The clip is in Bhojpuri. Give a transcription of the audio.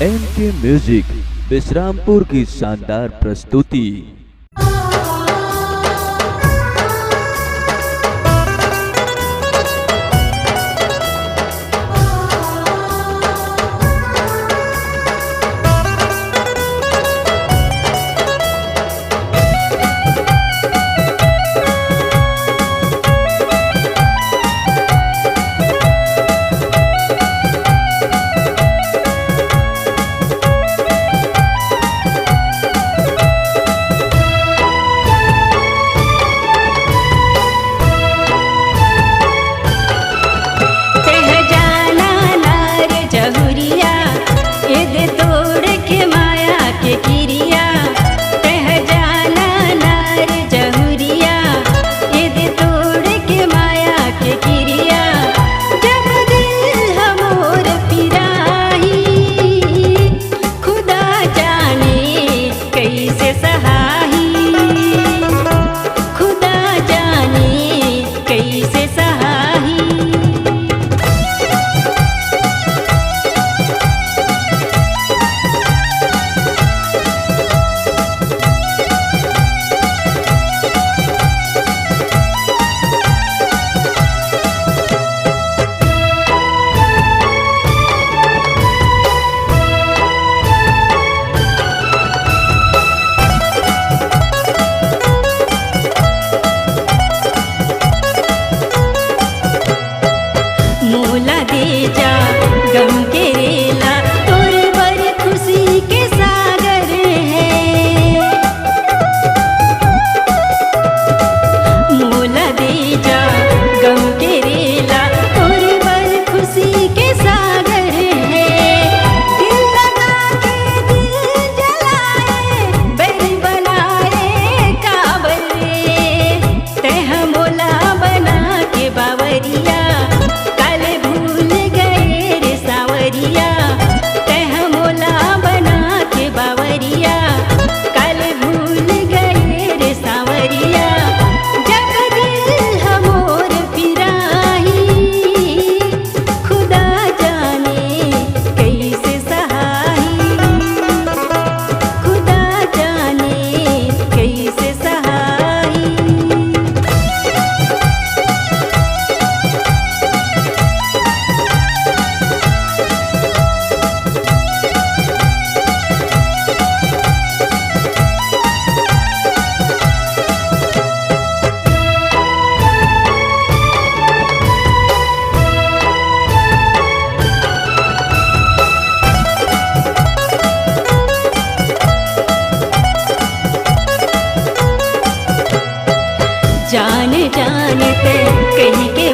एनके म्यूजिक विश्रामपुर की शानदार प्रस्तुति। मोला दे जा गम के रेला तोर बर खुशी के सागर है। मोला दे जा गम के रेला तोर बर खुशी के सागर है। दिल लगा के दिल जलाए बैर बनाए काबर रे। तह मोला बना के बावरिया तह मोला बना के बावरिया कल भूल गए रे सावरिया। जब दिल हमोर फिराही खुदा जाने कैसे सहाही। खुदा जाने कैसे सहाही। जान जानते कहीं के